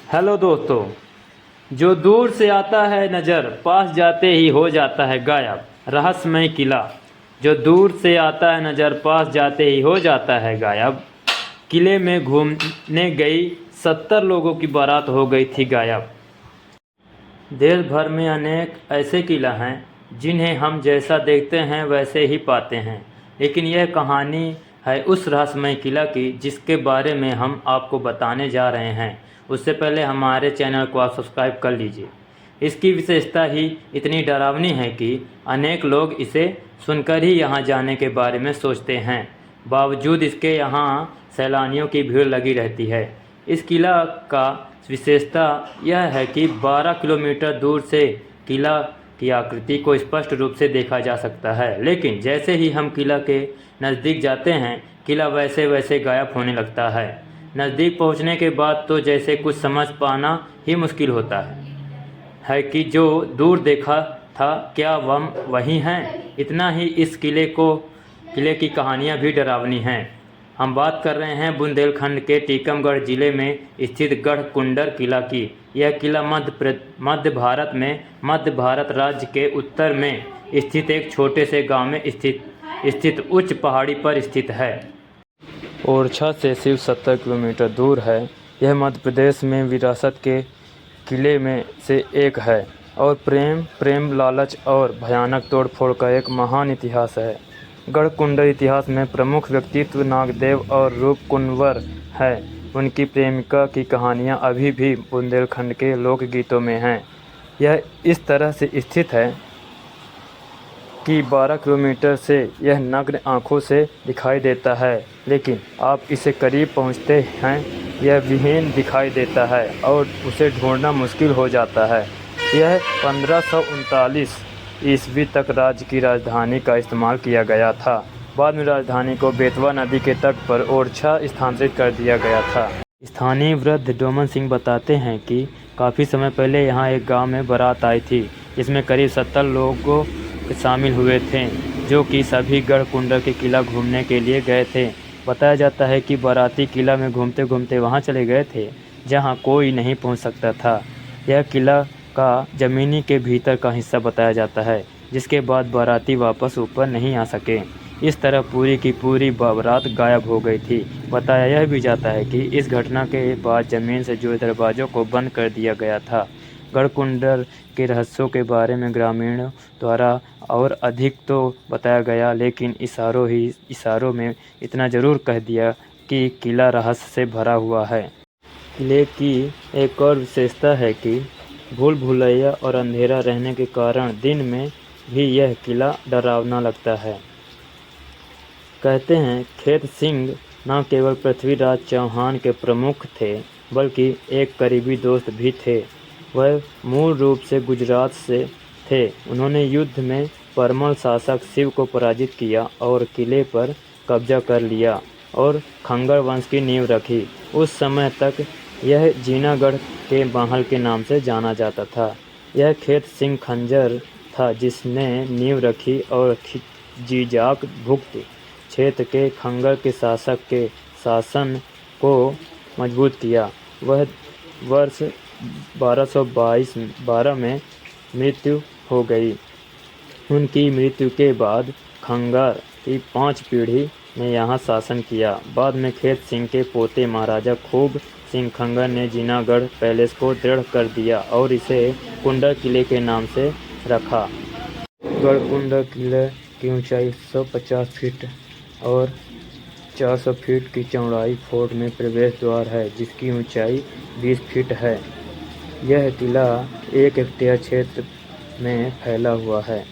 Hello दोस्तों। जो दूर से आता है नज़र पास जाते ही हो जाता है गायब। रहस्यमय किला। जो दूर से आता है नज़र पास जाते ही हो जाता है गायब। किले में घूमने गई 70 लोगों की बारात हो गई थी गायब। देश भर में अनेक ऐसे किला हैं जिन्हें हम जैसा देखते हैं वैसे ही पाते हैं, लेकिन यह कहानी है उस रहस्यमय किला की जिसके बारे में हम आपको बताने जा रहे हैं। उससे पहले हमारे चैनल को आप सब्सक्राइब कर लीजिए। इसकी विशेषता ही इतनी डरावनी है कि अनेक लोग इसे सुनकर ही यहाँ जाने के बारे में सोचते हैं। बावजूद इसके यहाँ सैलानियों की भीड़ लगी रहती है। इस किला का विशेषता यह है कि 12 किलोमीटर दूर से किला की आकृति को स्पष्ट रूप से देखा जा सकता है, लेकिन जैसे ही हम किला के नज़दीक जाते हैं किला वैसे वैसे गायब होने लगता है। नज़दीक पहुंचने के बाद तो जैसे कुछ समझ पाना ही मुश्किल होता है कि जो दूर देखा था क्या वह वही हैं। इतना ही इस किले की कहानियाँ भी डरावनी हैं। हम बात कर रहे हैं बुंदेलखंड के टीकमगढ़ जिले में स्थित गढ़कुंडर किला की। यह किला मध्य भारत में मध्य भारत राज्य के उत्तर में स्थित एक छोटे से गांव में स्थित उच्च पहाड़ी पर स्थित है। ओरछा से सिर्फ 70 किलोमीटर दूर है। यह मध्य प्रदेश में विरासत के किले में से एक है और प्रेम लालच और भयानक तोड़फोड़ का एक महान इतिहास है। गढ़कुंडर इतिहास में प्रमुख व्यक्तित्व नागदेव और रूपकुंवर है। उनकी प्रेमिका की कहानियाँ अभी भी बुंदेलखंड के लोकगीतों में हैं। यह इस तरह से स्थित है कि 12 किलोमीटर से यह नग्न आँखों से दिखाई देता है, लेकिन आप इसे करीब पहुँचते हैं यह विहीन दिखाई देता है और उसे ढूंढना मुश्किल हो जाता है। यह 1539 ईस्वी तक राज्य की राजधानी का इस्तेमाल किया गया था। बाद में राजधानी को बेतवा नदी के तट पर ओरछा स्थानांतरित कर दिया गया था। स्थानीय वृद्ध डोमन सिंह बताते हैं कि काफ़ी समय पहले यहाँ एक गांव में बारात आई थी, जिसमें करीब 70 लोगों शामिल हुए थे, जो कि सभी गढ़कुंडर के किला घूमने के लिए गए थे। बताया जाता है कि बाराती किला में घूमते घूमते वहाँ चले गए थे जहाँ कोई नहीं पहुँच सकता था। यह किला का ज़मीनी के भीतर का हिस्सा बताया जाता है, जिसके बाद बाराती वापस ऊपर नहीं आ सके। इस तरह पूरी की पूरी बारात गायब हो गई थी। बताया यह भी जाता है कि इस घटना के बाद ज़मीन से जुड़े दरवाज़ों को बंद कर दिया गया था। गढ़कुंडर के रहस्यों के बारे में ग्रामीणों द्वारा और अधिक तो बताया गया, लेकिन इशारों में इतना ज़रूर कह दिया कि किला रहस्य से भरा हुआ है। किले की एक और विशेषता है कि भूल भुलैया और अंधेरा रहने के कारण दिन में भी यह किला डरावना लगता है। कहते हैं खेत सिंह न केवल पृथ्वीराज चौहान के प्रमुख थे, बल्कि एक करीबी दोस्त भी थे। वह मूल रूप से गुजरात से थे। उन्होंने युद्ध में परमल शासक शिव को पराजित किया और किले पर कब्जा कर लिया और खंगर वंश की नींव रखी। उस समय तक यह जीनागढ़ के महल के नाम से जाना जाता था। यह खेत सिंह खंजर था जिसने नींव रखी और जीजाक भुक्त क्षेत्र के खंगर के शासक के शासन को मजबूत किया। वह वर्ष 1212 में मृत्यु हो गई। उनकी मृत्यु के बाद खंगार की 5 पीढ़ी ने यहाँ शासन किया। बाद में खेत सिंह के पोते महाराजा खूब सिंह खंगर ने जीनागढ़ पैलेस को दृढ़ कर दिया और इसे कुंडर किले के नाम से रखा। गढ़कुंडर किले की ऊंचाई 150 फीट और 400 फीट की चौड़ाई फोर्ट में प्रवेश द्वार है, जिसकी ऊंचाई 20 फीट है। यह किला 1 हेक्टेयर क्षेत्र में फैला हुआ है।